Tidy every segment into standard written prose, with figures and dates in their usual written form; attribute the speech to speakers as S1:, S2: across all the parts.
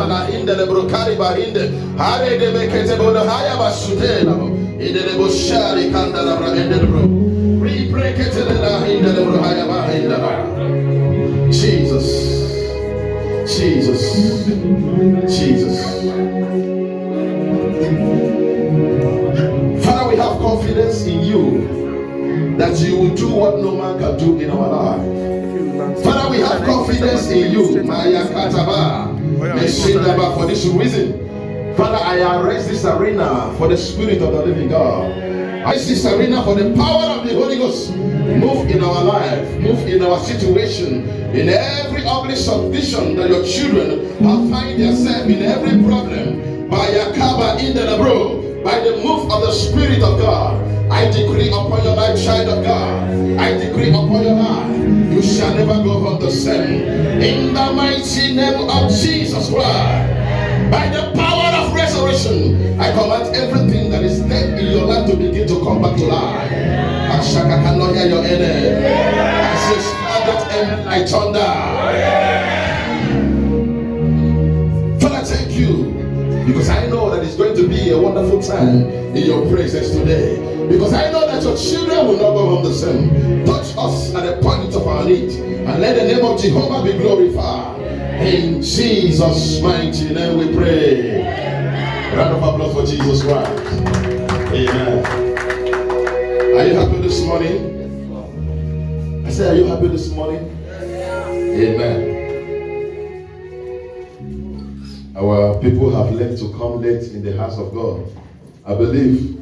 S1: la inde le brokari ba inde. Hare de bekete bono haya basutela. Inde le boshari kanda la bra inde le bro. Rebrekete la inde le bro haya ba inde la. Jesus. Jesus. Jesus. Father, we have confidence in you that you will do what no man can do in our life. Father, we have confidence in you. Maya Kataba. For this reason, Father, I arrest this arena for the Spirit of the living God. I arrest this arena for the power of the Holy Ghost. Move in our life, move in our situation, in every ugly subdivision that your children have find themselves in every problem. By Yakaba in the Labro, by the move of the Spirit of God, I decree upon your life, child of God. I decree upon your life, you shall never go home the same. In the mighty name of Jesus Christ, by the power of resurrection, I command everything that is dead in your life to begin to come back to life. Ashaka cannot hear your enemy. I say, that end like thunder. Father, thank you. Because I know that it's going to be a wonderful time in your presence today. Because I know that your children will not go home the same. Touch us at the point of our need. And let the name of Jehovah be glorified. In Jesus' mighty name we pray. Round of applause for Jesus Christ. Amen. Are you happy this morning? I said, are you happy this morning? Amen. Our people have learned to come late in the house of God. I believe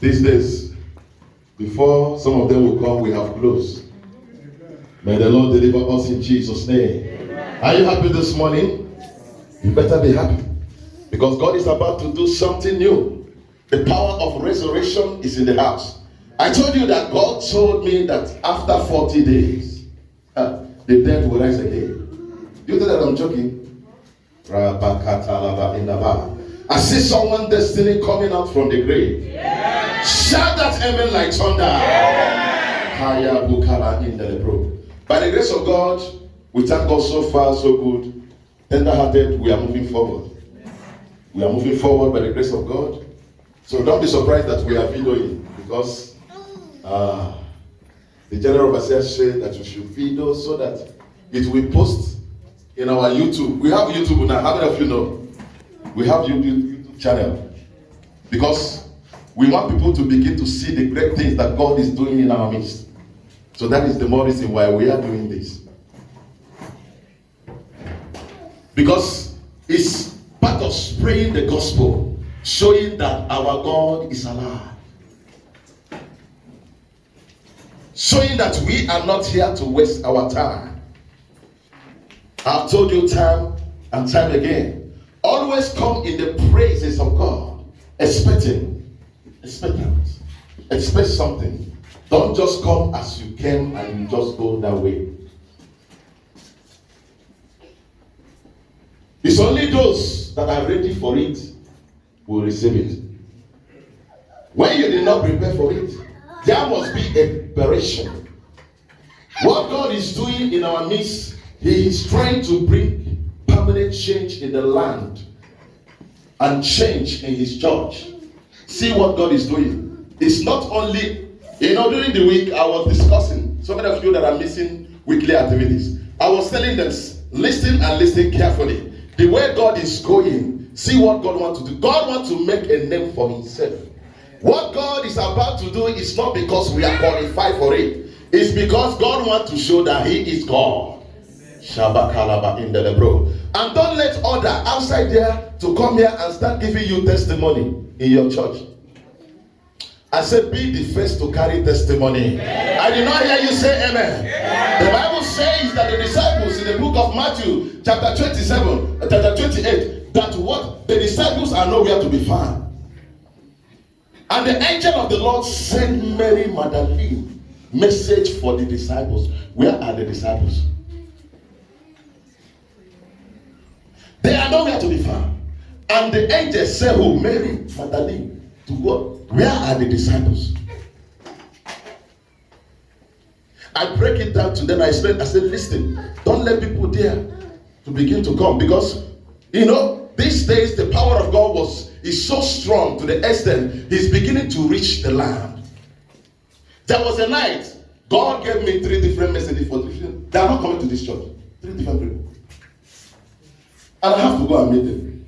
S1: these days, before some of them will come, we have closed. May the Lord deliver us in Jesus' name. Are you happy this morning? You better be happy. Because God is about to do something new. The power of resurrection is in the house. I told you that God told me that after 40 days, the dead will rise again. You think that I'm joking? I see someone's destiny coming out from the grave. Yeah. Shout that amen like thunder. Yeah. By the grace of God, we thank God so far, so good. Tender-hearted, we are moving forward. We are moving forward by the grace of God. So don't be surprised that we are videoing, because the general overseer said that we should video so that it will post in our YouTube. We have YouTube now. How many of you know? We have YouTube channel. Because we want people to begin to see the great things that God is doing in our midst. So that is the more reason why we are doing this. Because it's part of spreading the gospel, showing that our God is alive. Showing that we are not here to waste our time. I've told you time and time again, always come in the praises of God, expectant, expect something. Don't just come as you came and you just go that way. It's only those that are ready for it will receive it. When you did not prepare for it, there must be a preparation. What God is doing in our midst, He is trying to bring permanent change in the land and change in His church. See what God is doing. It's not only, during the week I was discussing, so many of you that are missing weekly activities, I was telling them, listen and listen carefully. The way God is going, see what God wants to do. God wants to make a name for Himself. What God is about to do is not because we are qualified for it. It's because God wants to show that He is God. Shabakalaba in the lebro. And don't let other outside there to come here and start giving you testimony in your church. I said, be the first to carry testimony. Yeah. I did not hear you say amen. Yeah. The Bible says that the disciples in the book of Matthew, chapter 28, that what the disciples are nowhere to be found. And the angel of the Lord sent Mary Magdalene message for the disciples. Where are the disciples? They are nowhere to be found. And the angel said, who? Mary Magdalene, to God. Where are the disciples? I break it down to them. I said, listen, don't let people there to begin to come, because You know, these days the power of God is so strong to the extent he's beginning to reach the land. There was a night, God gave me 3 different messages for different. They are not coming to this church. 3 different people. And I have to go and meet them.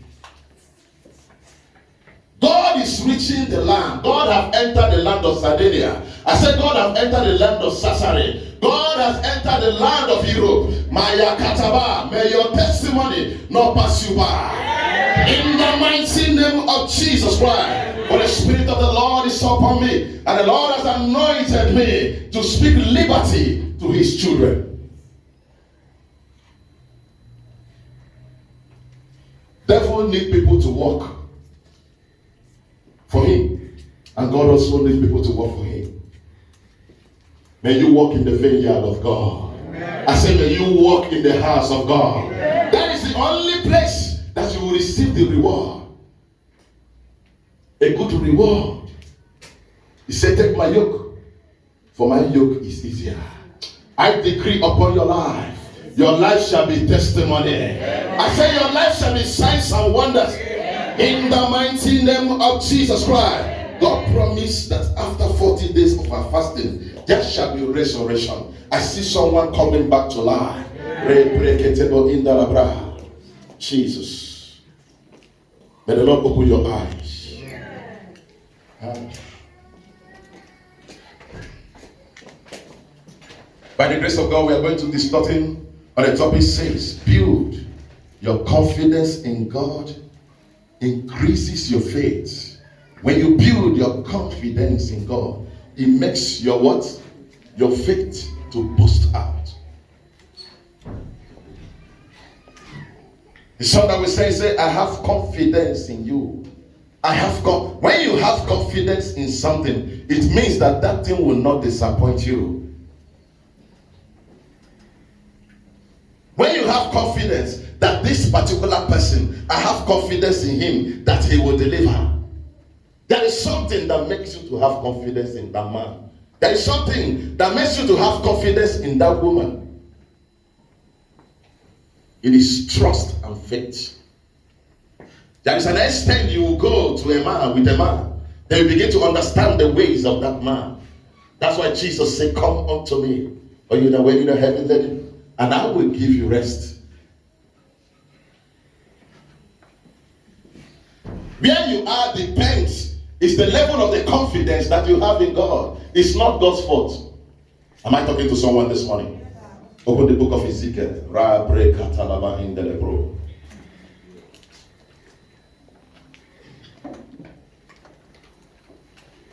S1: God is reaching the land. God have entered the land of Sardinia. I said God have entered the land of Sassari. God has entered the land of Europe. Maya Kataba, may your testimony not pass you by. In the mighty name of Jesus Christ. For the Spirit of the Lord is upon me, and the Lord has anointed me to speak liberty to his children. Devil need people to work for him, and God also needs people to work for him. May you walk in the vineyard of God. Amen. I say, may you walk in the house of God. Amen. That is the only place that you will receive the reward. A good reward. He said, take my yoke, for my yoke is easier. I decree upon your life, your life shall be testimony. Amen. I say your life shall be signs and wonders. Amen. In the mighty name of Jesus Christ. God promised that after 40 days of our fasting, there shall be resurrection. I see someone coming back to life. Jesus. May the Lord open your eyes. By the grace of God, we are going to be starting on the topic says, build your confidence in God, increases your faith. When you build your confidence in God, it makes your what? Your faith to burst out. The song that we say, I have confidence in you. I have God. When you have confidence in something, it means that that thing will not disappoint you. When you have confidence that this particular person, I have confidence in him that he will deliver. There is something that makes you to have confidence in that man. There is something that makes you to have confidence in that woman. It is trust and faith. There is an extent you will go to a man with a man. Then you begin to understand the ways of that man. That's why Jesus said, come unto me, or you know, when you know heaven, then, and I will give you rest. Where you are depends. It's the level of the confidence that you have in God. It's not God's fault. Am I talking to someone this morning? Open the book of Ezekiel.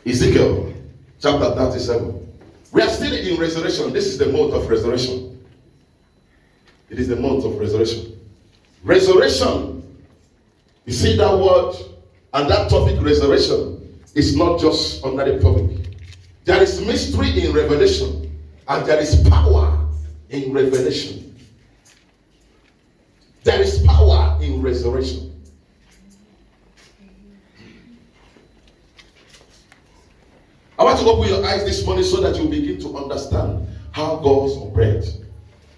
S1: Ezekiel chapter 37. We are still in resurrection. This is the month of resurrection. It is the month of resurrection. Resurrection. You see that word and that topic, resurrection, is not just under the topic. There is mystery in revelation, and there is power in revelation. There is power in resurrection. I want to open your eyes this morning so that you begin to understand how God operates.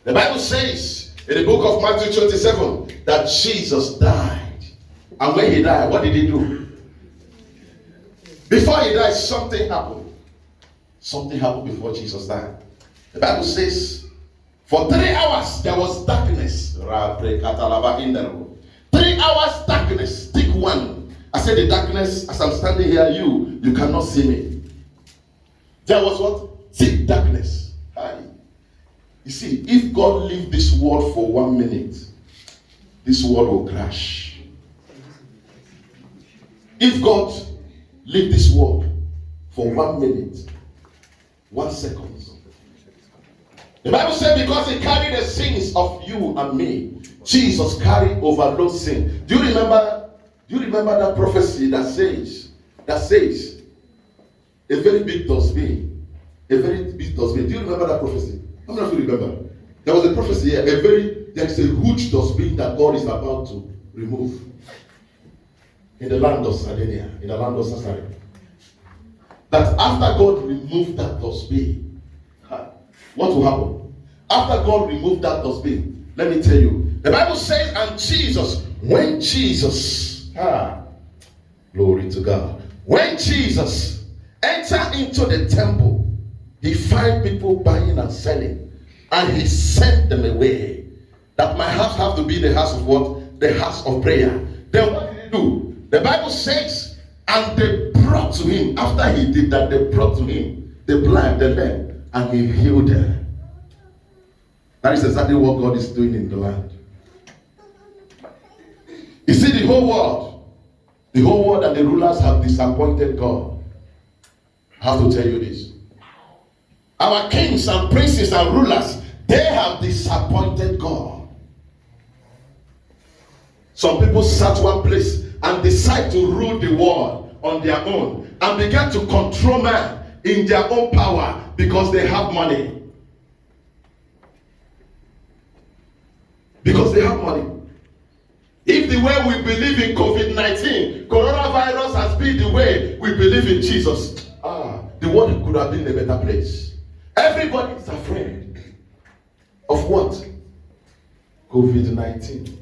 S1: The Bible says in the book of Matthew 27 that Jesus died. And when he died, what did he do? Before he died, something happened. Something happened before Jesus died. The Bible says, for 3 hours there was darkness. 3 hours darkness. Take one. I said the darkness, as I'm standing here, you cannot see me. There was what? Thick darkness. You see, if God leave this world for 1 minute, this world will crash. If God leave this world for 1 minute, 1 second. The Bible said because he carried the sins of you and me, Jesus carried overload sin. Do you remember that prophecy that says a very big dustbin? A very big dustbin. Do you remember that prophecy? How many of you remember? There was a prophecy here, there is a huge dustbin that God is about to remove. In the land of Sardinia, in the land of Sassari. That after God removed that dustbin, what will happen? After God removed that dustbin, let me tell you. The Bible says, and Jesus When Jesus, glory to God. When Jesus entered into the temple, he found people buying and selling, and he sent them away. That my house have to be the house of what? The house of prayer. Then what did he do? The Bible says, and they brought to him, after he did that, they brought to him the blind, the lame, and he healed them. That is exactly what God is doing in the land. You see, the whole world and the rulers have disappointed God. I have to tell you this. Our kings and princes and rulers, they have disappointed God. Some people sat one place and decide to rule the world on their own and began to control man in their own power because they have money. Because they have money. If the way we believe in COVID-19, coronavirus has been the way we believe in Jesus, the world could have been a better place. Everybody is afraid of what? COVID-19.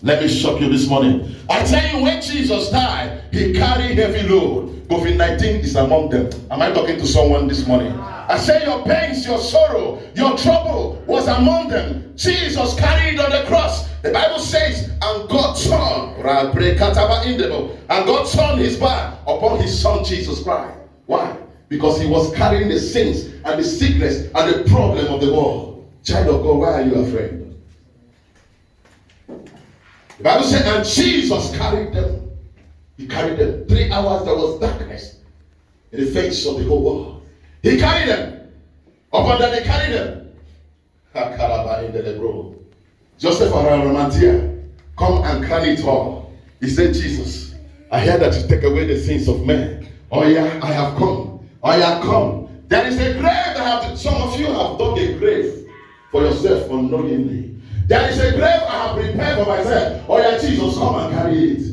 S1: Let me shock you this morning. I tell you, when Jesus died, he carried heavy load. COVID-19 is among them. Am I talking to someone this morning? I say your pains, your sorrow, your trouble was among them. Jesus carried on the cross. The Bible says, and God turned his back upon his son Jesus Christ. Why? Because he was carrying the sins and the sickness and the problem of the world. Child of God, why are you afraid? The Bible said, and Jesus carried them. He carried them. 3 hours there was darkness in the face of the whole world. He carried them. Upon that, they carried them. Joseph and Arimathea, come and carry it all. He said, Jesus, I hear that you take away the sins of men. Oh yeah, I have come. I have come. There is a grave that some of you have dug a grave for yourself unknowingly. There is a grave I have prepared for myself. Oh yeah, Jesus, come and carry it.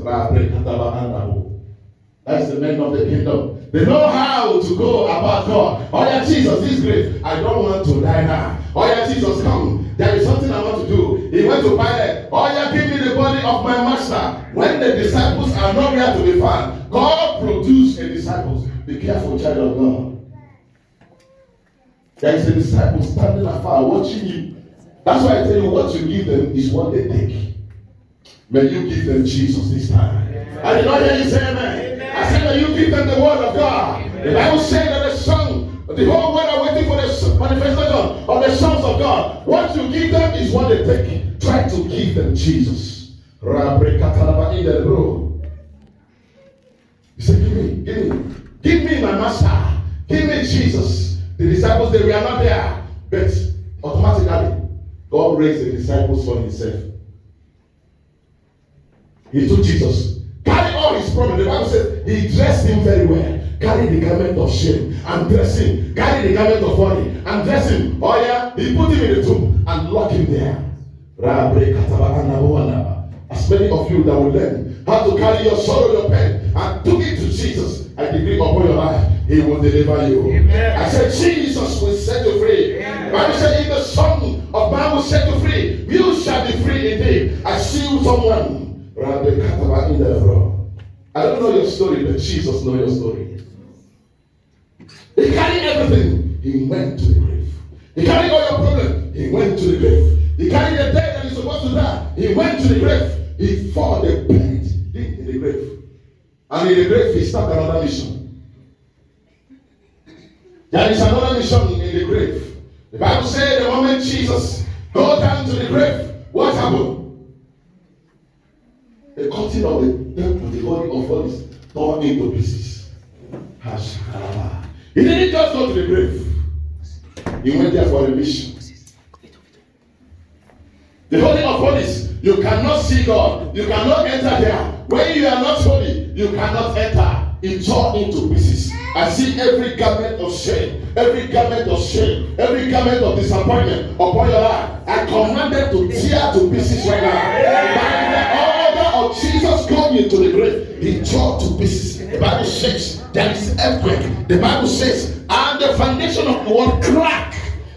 S1: That's the men of the kingdom. They know how to go about God. Oh yeah, Jesus, this grave, I don't want to die now. Oh yeah, Jesus, come. There is something I want to do. He went to Pilate. Oh yeah, give me the body of my master. When the disciples are nowhere to be found, God produced a disciples. Be careful, child of God. There is a disciple standing afar watching you. That's why I tell you, what you give them is what they take. May you give them Jesus this time. I did not hear you say amen. I said that you give them the word of God. The Bible says that the whole world are waiting for the manifestation of the sons of God. What you give them is what they take. Try to give them Jesus. You say, give me my master. Give me Jesus. The disciples, they were not there. But automatically, God raised the disciples for himself. He took Jesus. Carry all his problems. The Bible says he dressed him very well. Carry the garment of shame and dress him. Carry the garment of worry and dress him. Oh yeah, he put him in the tomb and lock him there. As many of you that will learn how to carry your sorrow, your pain, and took it to Jesus, I decree upon your life, he will deliver you. Amen. I said, Jesus will set you free. The Bible said, if the Son of Man will set you free, you shall be free indeed. I see someone. I don't know your story, but Jesus knows your story. He carried everything. He went to the grave. He carried all your problems. He went to the grave. He carried the dead that is supposed to die. He went to the grave. He fought the pain in the grave. And in the grave, he started another mission. There is another mission in the grave. The Bible says the moment Jesus goes down to the grave, what happened? The cutting of the body of bodies torn into pieces. He didn't just go to the grave. He went there for a mission. The holy of holies, you cannot see God. You cannot enter there. When you are not holy, you cannot enter. It tore into pieces. I see every garment of shame, every garment of shame, every garment of disappointment upon your life. I command them to tear to pieces right now. By the order of Jesus going into the grave, he tore to pieces. The Bible says there is earthquake. The Bible says, and the foundation of the world crack.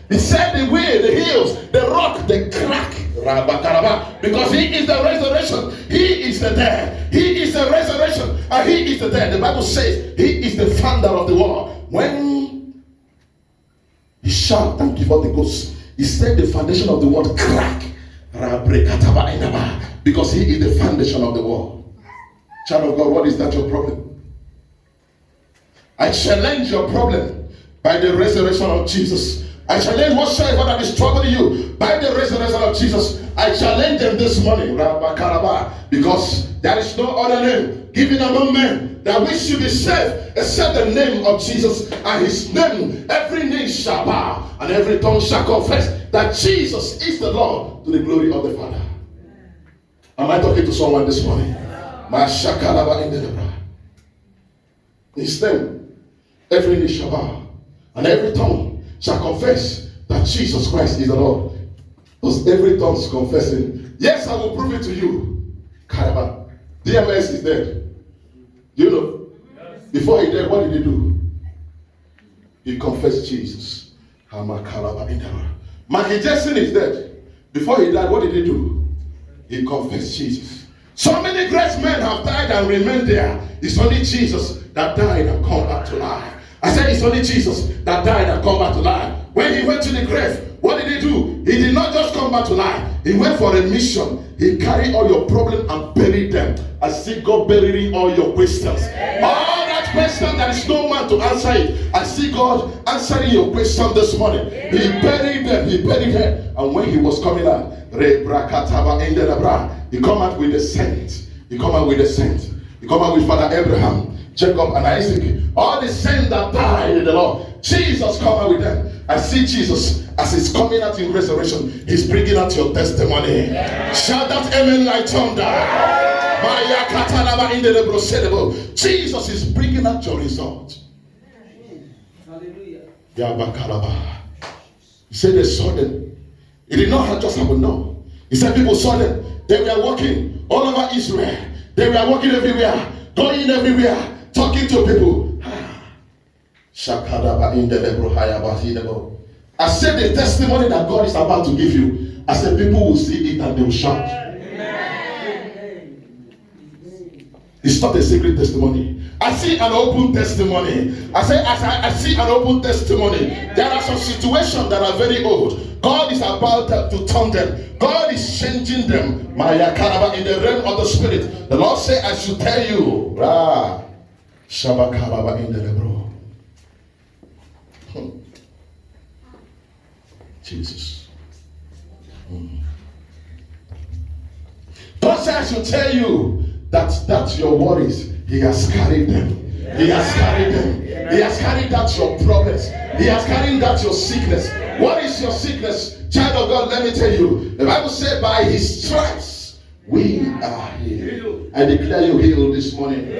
S1: He said the way, the hills, the rock, the crack. Because he is the resurrection. He is the dead. He is the resurrection. And he is the dead. The Bible says he is the founder of the world. When he shouted and give out the ghost, he said the foundation of the world crack. Because he is the foundation of the world. Child of God, what is that your problem? I challenge your problem by the resurrection of Jesus. I challenge whatsoever that is troubling you by the resurrection of Jesus. I challenge them this morning, because there is no other name given among men that we should be saved except the name of Jesus. And his name, every knee shall bow and every tongue shall confess that Jesus is the Lord, to the glory of the Father. Am I talking to someone this morning? His name, every knee shall bow and every tongue shall confess that Jesus Christ is the Lord. Because every tongue is confessing, yes, I will prove it to you. Karaba. DMS is dead. You know, before he died, what did he do? He confessed Jesus. Michael Jackson is dead. Before he died, what did he do? He confessed Jesus. So many great men have died and remained there. It's only Jesus that died and come back to life. I said it's only Jesus that died and come back to life. When he went to the grave, what did he do? He did not just come back to life. He went for a mission. He carried all your problems and buried them. I see God burying all your questions. All that question, there is no man to answer it. I see God answering your question this morning. He buried them. He buried them. And when he was coming out, he come out with the saints. He come out with the saints. He come out with Father Abraham, Jacob, and Isaac. All the saints that died in the Lord. Jesus come out with them. I see Jesus as he's coming out in resurrection. He's bringing out your testimony. Shout that amen like thunder. Jesus is bringing out your result. Hallelujah. He said they saw them. It did not just happen, no. He said people saw them. They were walking all over Israel. They were walking everywhere, going everywhere, talking to people. I said the testimony that God is about to give you. I said people will see it and they will shout. It's not a secret testimony. I see an open testimony. I see an open testimony. There are some situations that are very old. God is about to turn them. God is changing them. Maya Karaba, in the realm of the spirit. The Lord said, I should tell you. Shabba in the lebro. Jesus. God said, I should tell you that's your worries. He has carried them. He has carried them. He has carried that your problems. He has carried that your sickness. What is your sickness? Child of God, let me tell you. The Bible said by his stripes we are healed. I declare you healed this morning.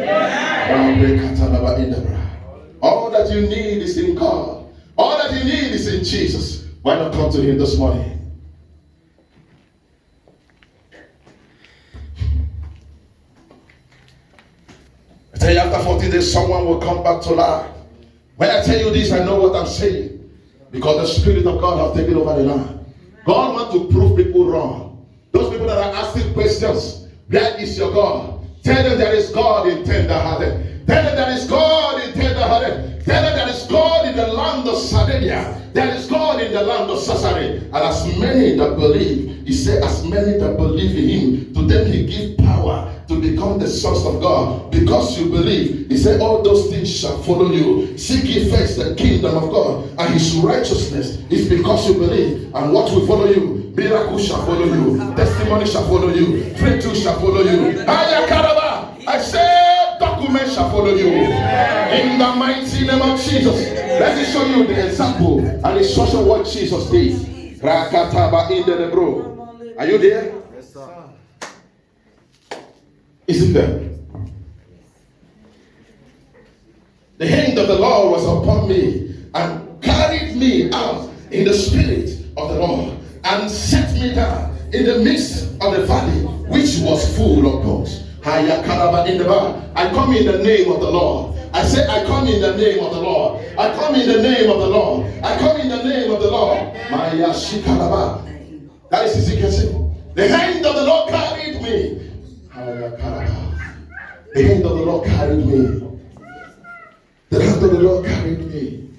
S1: All that you need is in God. All that you need is in Jesus. Why not come to him this morning? I tell you, after 40 days, someone will come back to life. When I tell you this, I know what I'm saying. Because the Spirit of God has taken over the land. God wants to prove people wrong. Those people that are asking questions, where is your God? Tell them there is God in tender-hearted. Tell them there is God in tender-hearted. Tell them there is God in the land of Sardinia. There is God in the land of Caesarea. And as many that believe, he said, as many that believe in him, to them he gives power to become the sons of God. Because you believe, he said, all those things shall follow you. Seek ye first the kingdom of God and his righteousness. Is because you believe. And what will follow you? Miracles shall follow you. Testimony shall follow you. Breakthrough shall follow you. I said, documents shall follow you. In the mighty name of Jesus. Let me show you the example and instruction of what Jesus did. Are you there?
S2: Yes, sir.
S1: Is it there? The hand of the Lord was upon me and carried me out in the spirit of the Lord and set me down in the midst of the valley which was full of bones. I come in the name of the Lord. I say, I come in the name of the Lord. I come in the name of the Lord. I come in the name of the Lord. Maya Shikalaba. That is Ezekiel saying, the hand of the Lord carried me. The hand of the Lord carried me. The hand of the Lord carried me.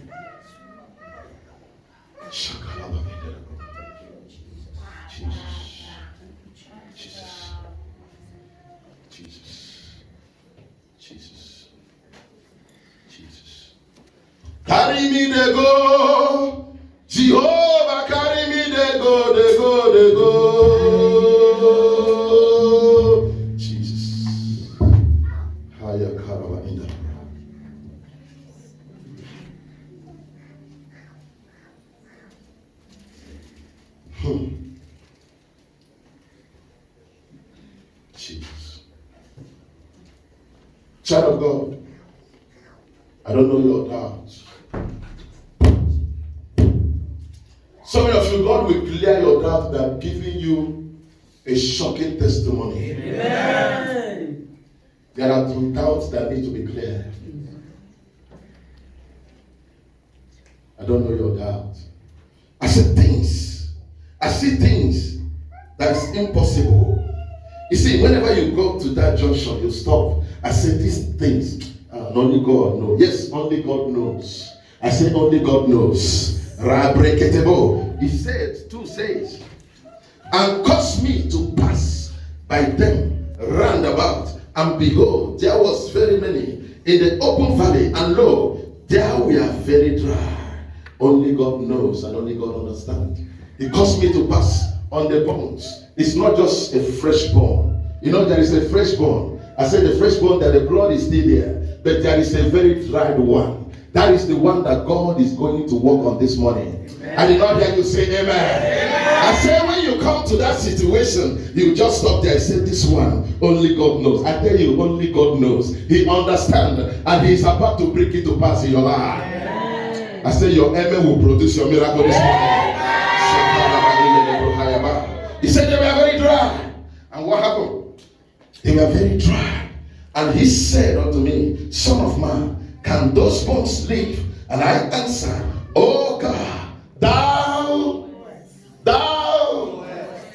S1: Shakalaba. Jesus. Jesus. Jesus. Jesus. Jesus. Carry me, they go. Jehovah, carry me, they go, they go, they go. Jesus. Haya karaba inda. Jesus. Child of God, I don't know your doubts. Some of you, God will clear your doubt by giving you a shocking testimony. Amen. There are some doubts that need to be cleared. I don't know your doubt. I see things that's impossible. You see, whenever you go to that junction, you stop. I say these things, only God knows. Yes, only God knows. I say only God knows. He said, 2 says, and caused me to pass by them round about. And behold, there was very many in the open valley, and lo, there we are very dry. Only God knows and only God understands. He caused me to pass on the bones. It's not just a fresh bone. You know, there is a fresh bone. I said the fresh bone, that the blood is still there, but there is a very dried one. That is the one that God is going to work on this morning. Amen. I did not hear you say amen. Amen. I say when you come to that situation, you just stop there and say, this one, only God knows. I tell you, only God knows. He understands, and He is about to bring it to pass in your life. Amen. I say your amen will produce your miracle this morning. He said they were very dry. And what happened? They were very dry. And He said unto me, Son of man, can those bones live? And I answered, oh God, thou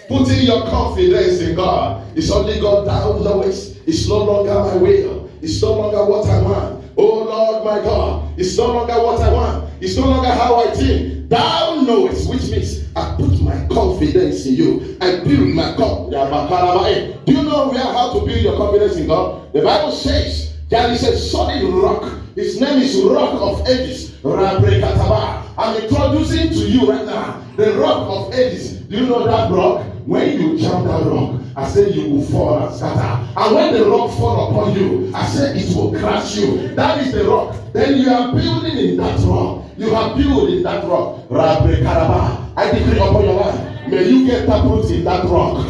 S1: putting your confidence in God. It's only God thou knowest. It's no longer my will. It's no longer what I want. Oh Lord my God, it's no longer what I want. It's no longer how I think. Thou knowest, which means I put my confidence in you. I build my confidence. Do you know how to build your confidence in God? The Bible says there is a solid rock. His name is Rock of Ages. I'm introducing to you right now the Rock of Ages. Do you know that rock? When you jump that rock, I say you will fall and scatter. And when the rock fall upon you, I say it will crush you. That is the rock. Then you are building in that rock. You are building in that rock. I decree upon your life, may you get taproot in that rock.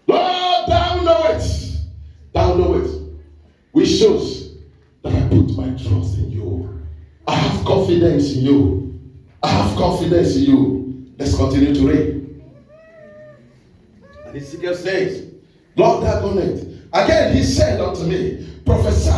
S1: Lord, thou know it. Thou know it. Which shows that I put my trust in you. I have confidence in you. I have confidence in you. Let's continue to read. And Ezekiel says, Lord, thou knowest. Again he said unto me, prophesy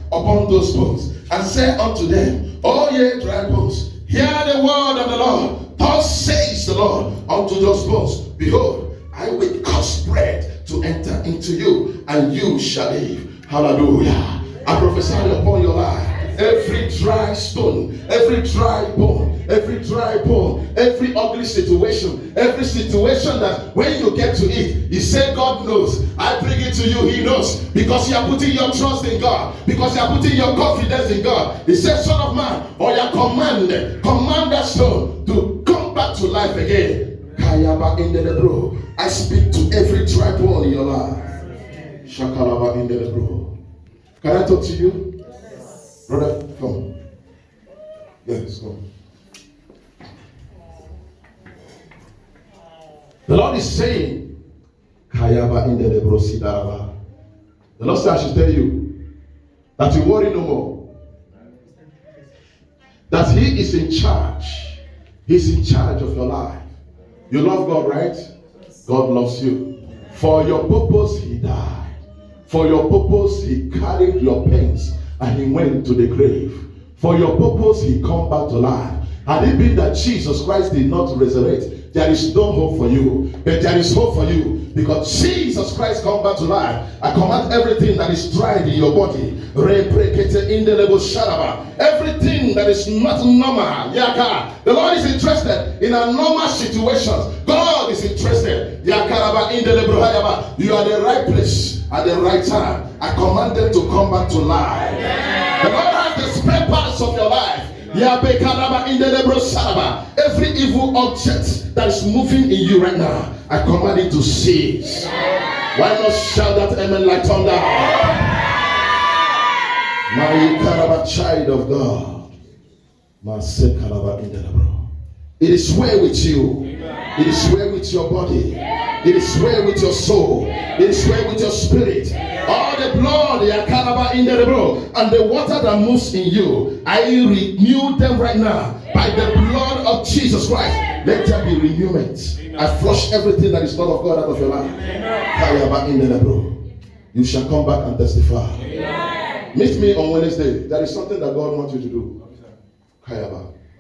S1: upon those bones, and say unto them, O ye dry bones, hear the word of the Lord. Thus says the Lord unto those bones, behold, I will cause bread to enter into you, and you shall live. Hallelujah. I prophesy upon your life. Every dry stone, every dry bone, every ugly situation, every situation that when you get to it, you say God knows. I bring it to you, He knows. Because you are putting your trust in God. Because you are putting your confidence in God. He says, Son of man, or you command that stone to come back to life again. I speak to every dry bone in your life. Shakalaba in the bro. Can I talk to you? Brother, come. Yes, come. The Lord is saying, Kayaba in the Lebrosidaba. The Lord said, I should tell you that you worry no more. That He is in charge. He's in charge of your life. You love God, right? God loves you. For your purpose, He died. For your purpose, He carried your pains and He went to the grave. For your purpose, he come back to life. Had it been that Jesus Christ did not resurrect, there is no hope for you. But there is hope for you because Jesus Christ come back to life. I command everything that is dried in your body, everything that is not normal. The Lord is interested in abnormal situations. God is interested. You are the right place at the right time. I command them to come back to life. The Lord has the spare parts of your life. Every evil object that is moving in you right now, I command it to cease. Why not shout that amen like thunder? My child of God, it is well with you. It is well with your body. It is well with your soul. It is well with your spirit. All the blood, and the water that moves in you, I renew them right now by the blood of Jesus Christ. Let there be renewal. I flush everything that is not of God out of your life. You shall come back and testify. Meet me on Wednesday. There is something that God wants you to do.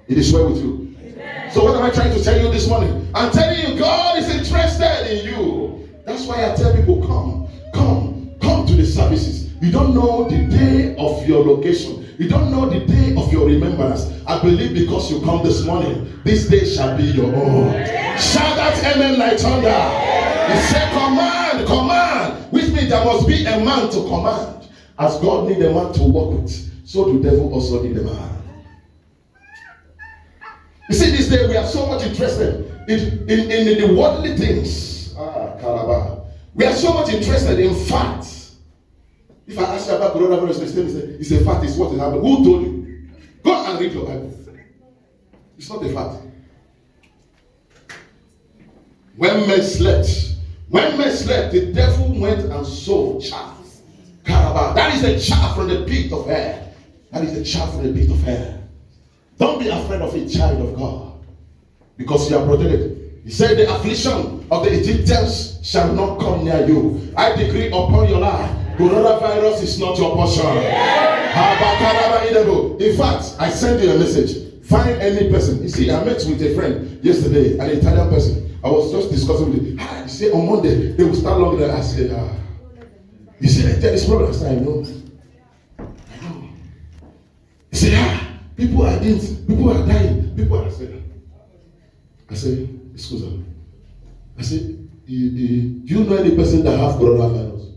S1: It is well with you. So what am I trying to tell you this morning? I'm telling you, God is interested in you. That's why I tell people, come to the services. You don't know the day of your location. You don't know the day of your remembrance. I believe because you come this morning, this day shall be your own. Shout that amen like thunder. He said, command. Which means there must be a man to command. As God needs a man to work with, so the devil also need a man. You see, this day we are so much interested in the worldly things. We are so much interested in facts. If I ask you about coronavirus, it's a fact, it's what is happening. Who told you? Go and read your Bible. It's not a fact. When men slept, the devil went and sowed chaff. That is the chaff from the pit of hell. Don't be afraid of a child of God, because you are protected. He said the affliction of the Egyptians shall not come near you. I decree upon your life, coronavirus is not your portion. In fact, I send you a message. Find any person. You see, I met with a friend yesterday, an Italian person. I was just discussing with him. He said on Monday they will start longer than I said. You see, there is problem. I said, I know. He said, people are dying. I said, excuse me. I said, do you know any person that has coronavirus?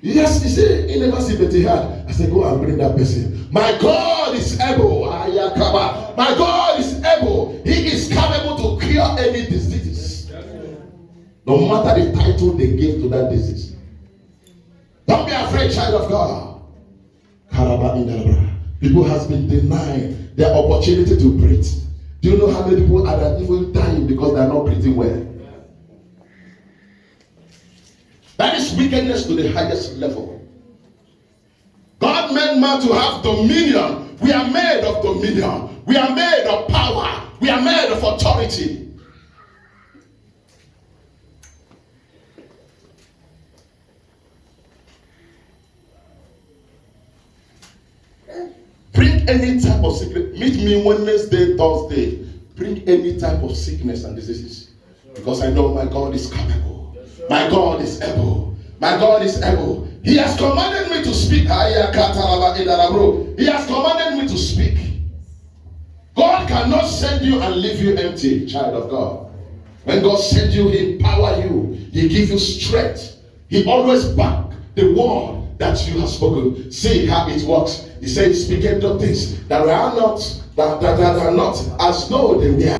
S1: Yes, he said, he never seen but he had. I said, go and bring that person. My God is able. My God is able. He is capable to cure any diseases. No matter the title they give to that disease. Don't be afraid, child of God. People has been denied their opportunity to breathe. Do you know how many people are even dying because they are not breathing well? That is wickedness to the highest level. God meant man to have dominion. We are made of dominion. We are made of power. We are made of authority. Bring any type of sickness. Meet me Wednesday, Thursday. Bring any type of sickness and diseases. Because I know my God is capable. My God is able. My God is able. He has commanded me to speak. He has commanded me to speak. God cannot send you and leave you empty, child of God. When God sends you, He empower you. He gives you strength. He always back the word that you have spoken. See how it works. He says, speaking of things that are not, that are not as though they were.